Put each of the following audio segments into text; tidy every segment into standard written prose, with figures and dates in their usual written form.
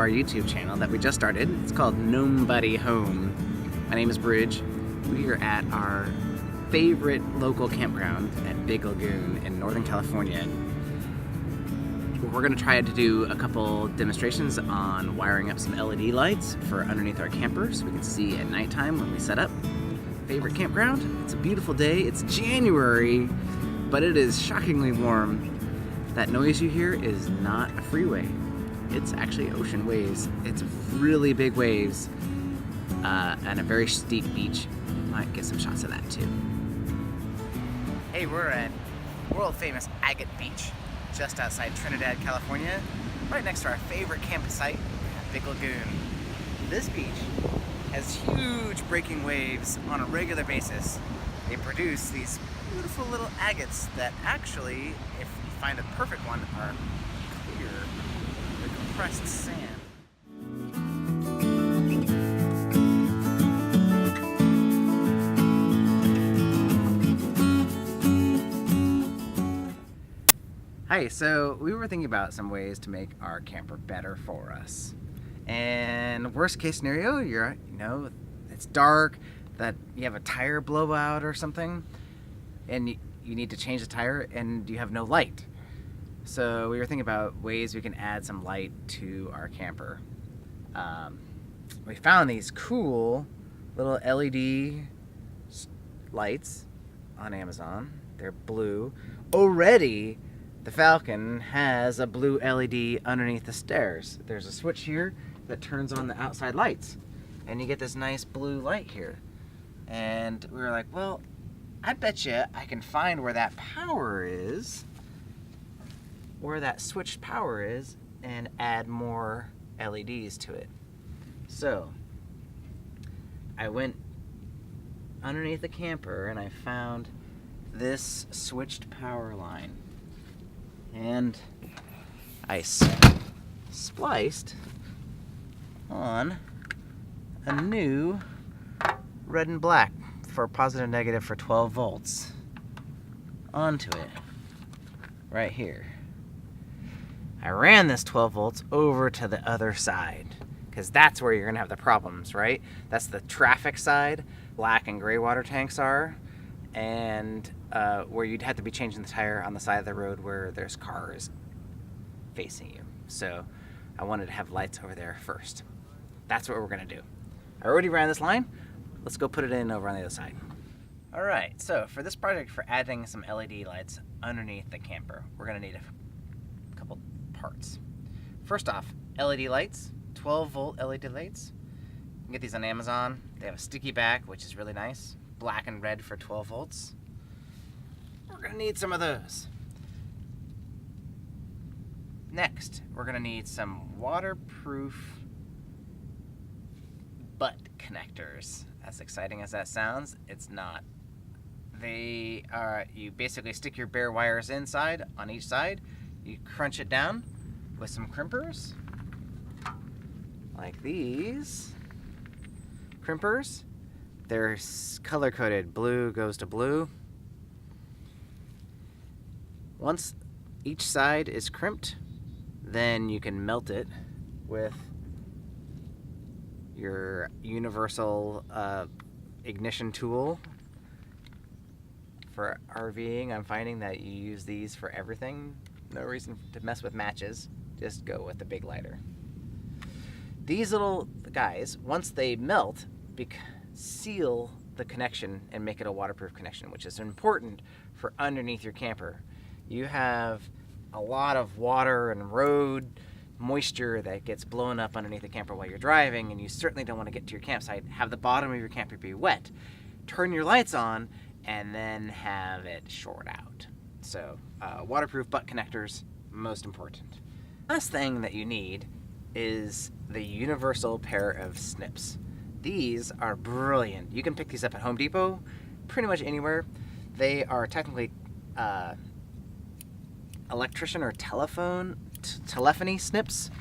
our YouTube channel that we just started. It's called Nobody Home. My name is Bridge. We are at our favorite local campground at Big Lagoon in Northern California. We're going to try to do a couple demonstrations on wiring up some LED lights for underneath our camper so we can see at nighttime when we set up. Favorite campground. It's a beautiful day. It's January, but it is shockingly warm. That noise you hear is not a freeway. It's actually ocean waves. It's really big waves and a very steep beach. Might get some shots of that too. Hey, we're at world famous Agate Beach, just outside Trinidad, California, right next to our favorite campsite, Big Lagoon. This beach has huge breaking waves on a regular basis. They produce these beautiful little agates that actually, if you find a perfect one, are clear, the compressed sand. Hi, so we were thinking about some ways to make our camper better for us. And worst case scenario, it's dark, that you have a tire blowout or something, and you need to change the tire and you have no light. So we were thinking about ways we can add some light to our camper. We found these cool little LED lights on Amazon. They're blue. Already, the Falcon has a blue LED underneath the stairs. There's a switch here that turns on the outside lights, and you get this nice blue light here. And we were like, well, I bet you I can find where that power is, where that switched power is, and add more LEDs to it. So I went underneath the camper and I found this switched power line, and I spliced on a new red and black for positive and negative for 12 volts onto it right here. I ran this 12 volts over to the other side because that's where you're gonna have the problems, right? That's the traffic side, black and gray water tanks are, and where you'd have to be changing the tire on the side of the road where there's cars facing you. So I wanted to have lights over there first. That's what we're gonna do. I already ran this line. Let's go put it in over on the other side. All right, so for this project, for adding some LED lights underneath the camper, we're gonna need a couple parts. First off, LED lights, 12 volt LED lights. You can get these on Amazon. They have a sticky back, which is really nice. Black and red for 12 volts. We're gonna need some of those. Next, we're gonna need some waterproof butt connectors. As exciting as that sounds, it's not. They are, you basically stick your bare wires inside on each side, you crunch it down with some crimpers, like these crimpers. They're color coded. Blue goes to blue. Once each side is crimped, then you can melt it with your universal ignition tool. For RVing, I'm finding that you use these for everything. No reason to mess with matches. Just go with the big lighter. These little guys, once they melt, seal the connection and make it a waterproof connection, which is important for underneath your camper. You have a lot of water and road moisture that gets blown up underneath the camper while you're driving, and you certainly don't want to get to your campsite, have the bottom of your camper be wet. Turn your lights on and then have it short out. So waterproof butt connectors, most important. Last thing that you need is the universal pair of snips. These are brilliant. You can pick these up at Home Depot, pretty much anywhere. They are technically electrician or telephony snips.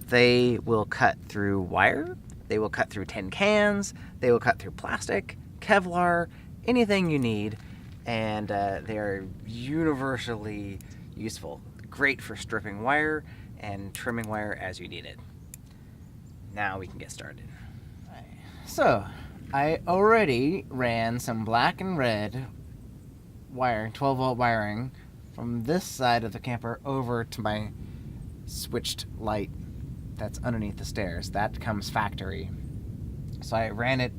They will cut through wire, they will cut through tin cans, they will cut through plastic, Kevlar, anything you need, and they are universally useful. Great for stripping wire and trimming wire as you need it. now we can get started. Right. So, I already ran some black and red wiring, 12-volt wiring, from this side of the camper over to my switched light that's underneath the stairs. That comes factory. So I ran it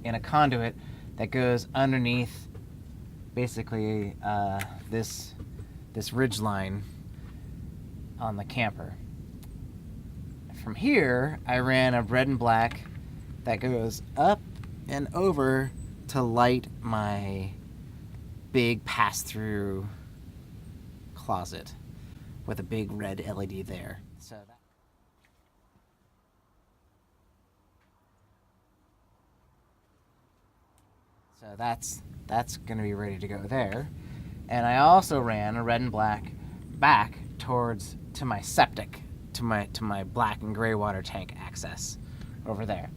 in a conduit that goes underneath, basically this ridge line on the camper. From here, I ran a red and black that goes up and over to light my big pass-through closet with a big red LED there. So that's going to be ready to go there. And I also ran a red and black back to my septic, to my black and gray water tank access over there.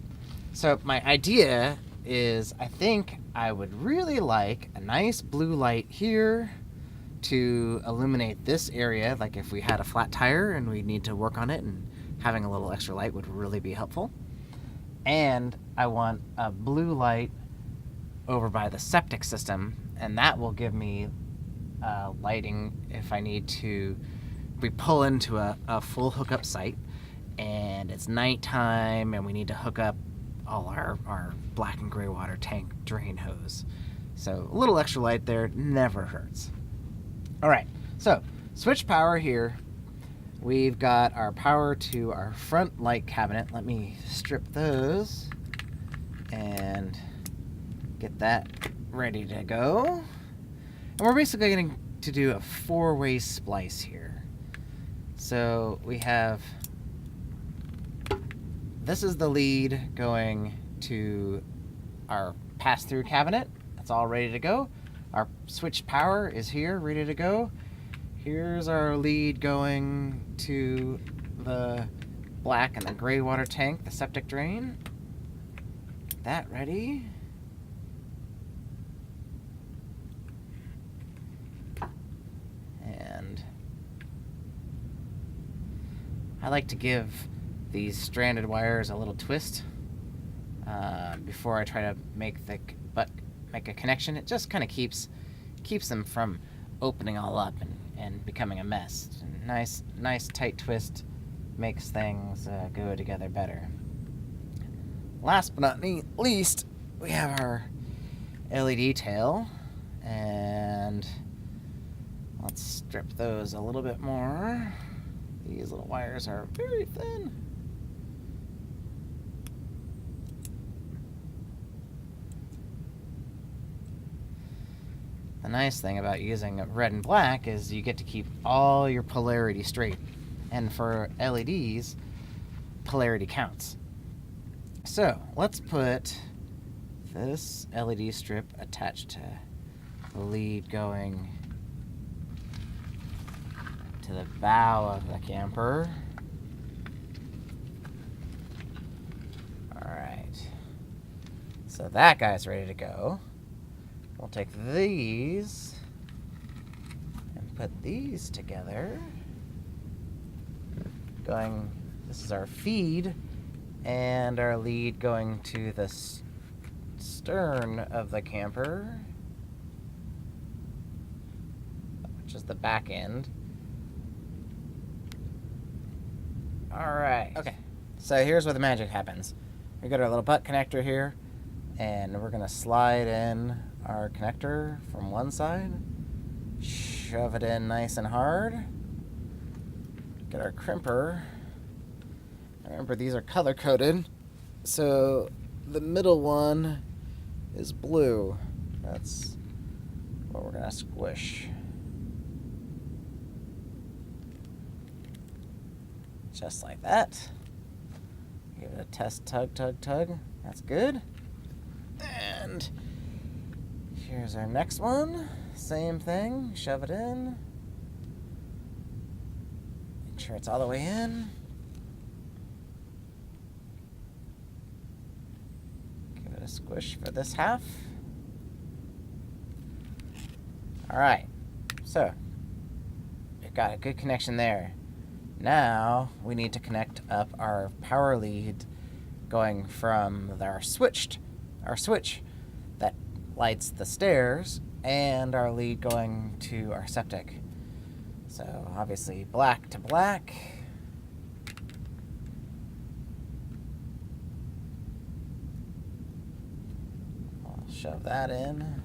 So my idea is, I think I would really like a nice blue light here to illuminate this area, like if we had a flat tire and we need to work on it, and having a little extra light would really be helpful. And I want a blue light over by the septic system, and that will give me lighting if I need to. We pull into a full hookup site and it's nighttime and we need to hook up all our black and gray water tank drain hose. So a little extra light there never hurts. All right, so switch power here. We've got our power to our front light cabinet. Let me strip those and get that ready to go. And we're basically going to do a 4-way splice here. So we have, this is the lead going to our pass-through cabinet. That's all ready to go. Our switch power is here, ready to go. Here's our lead going to the black and the gray water tank, the septic drain. That ready. And I like to give these stranded wires a little twist before I try to make a connection. It just kind of keeps them from opening all up and becoming a mess. Nice tight twist makes things go together better. Last but not least, we have our LED tail, and let's strip those a little bit more. These little wires are very thin. The nice thing about using red and black is you get to keep all your polarity straight. And for LEDs, polarity counts. So let's put this LED strip attached to the lead going to the bow of the camper. Alright. So that guy's ready to go. We'll take these and put these together. This is our feed and our lead going to the stern of the camper, which is the back end. Alright. Okay. So here's where the magic happens. We got our little butt connector here, and we're going to slide in our connector from one side, shove it in nice and hard, get our crimper. Remember, these are color coded, so the middle one is blue. That's what we're going to squish. Just like that. Give it a test tug. That's good. And here's our next one. Same thing. Shove it in. Make sure it's all the way in. Give it a squish for this half. Alright. So, we've got a good connection there. Now we need to connect up our power lead going from our switch that lights the stairs and our lead going to our septic. So obviously black to black. I'll shove that in.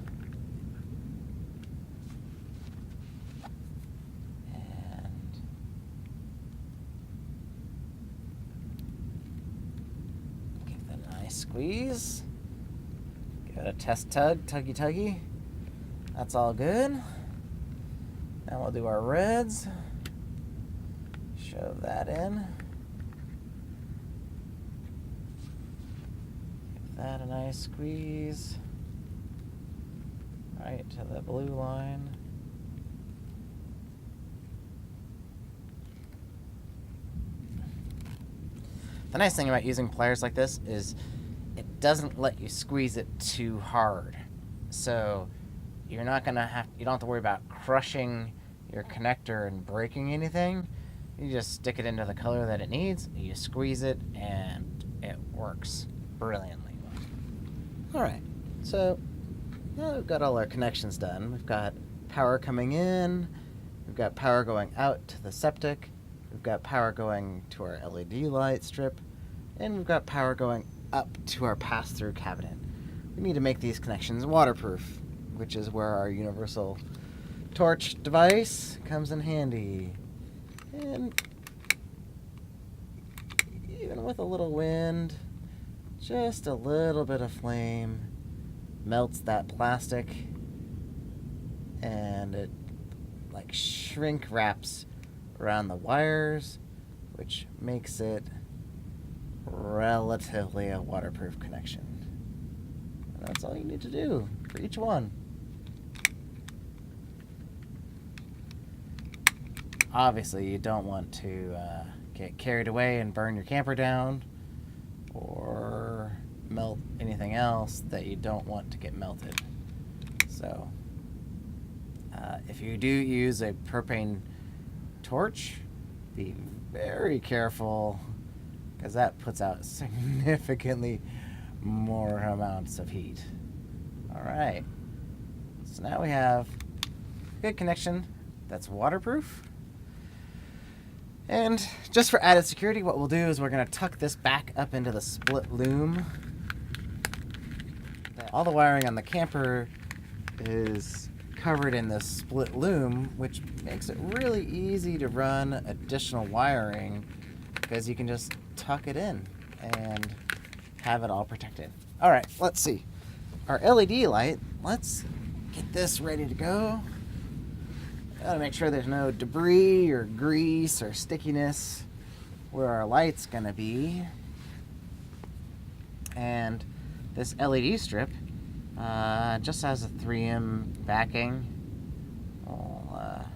Squeeze. Give it a test tug, tuggy. That's all good. Now we'll do our reds. Shove that in. Give that a nice squeeze. Right to the blue line. The nice thing about using pliers like this is it doesn't let you squeeze it too hard. So you don't have to worry about crushing your connector and breaking anything. You just stick it into the color that it needs, you squeeze it, and it works brilliantly. Alright, so now we've got all our connections done. We've got power coming in, we've got power going out to the septic, we've got power going to our LED light strip, and we've got power going up to our pass-through cabinet. We need to make these connections waterproof, which is where our universal torch device comes in handy. And even with a little wind, just a little bit of flame melts that plastic, and it like shrink wraps around the wires, which makes it relatively a waterproof connection. And that's all you need to do for each one. Obviously, you don't want to get carried away and burn your camper down or melt anything else that you don't want to get melted. So, if you do use a propane torch, be very careful, because that puts out significantly more amounts of heat. Alright, so now we have a good connection that's waterproof. And just for added security, what we'll do is we're going to tuck this back up into the split loom. All the wiring on the camper is covered in this split loom, which makes it really easy to run additional wiring, because you can just tuck it in and have it all protected. All right, let's see. Our LED light, let's get this ready to go. Gotta make sure there's no debris or grease or stickiness where our light's gonna be. And this LED strip just has a 3M backing. I'll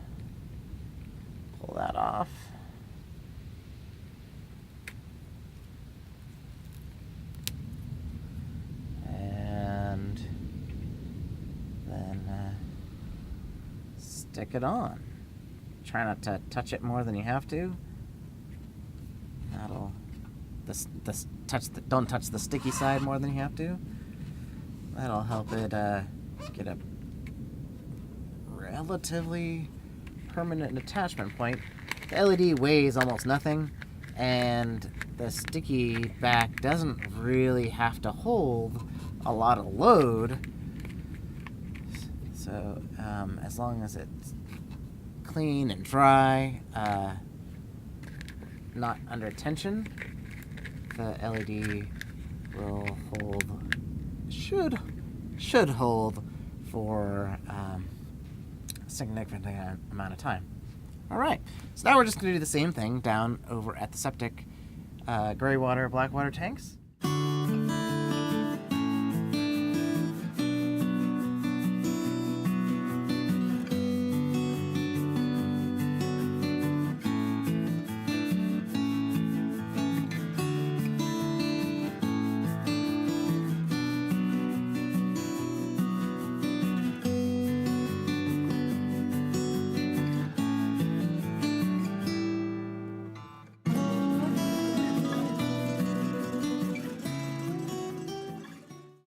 pull that off. And then stick it on. Try not to touch it more than you have to. Don't touch the sticky side more than you have to. That'll help it get a relatively permanent attachment point. The LED weighs almost nothing, and the sticky back doesn't really have to hold a lot of load. So as long as it's clean and dry, not under tension, the LED will hold, should hold for a significant amount of time. All right, so now we're just going to do the same thing down over at the septic gray water, black water tanks.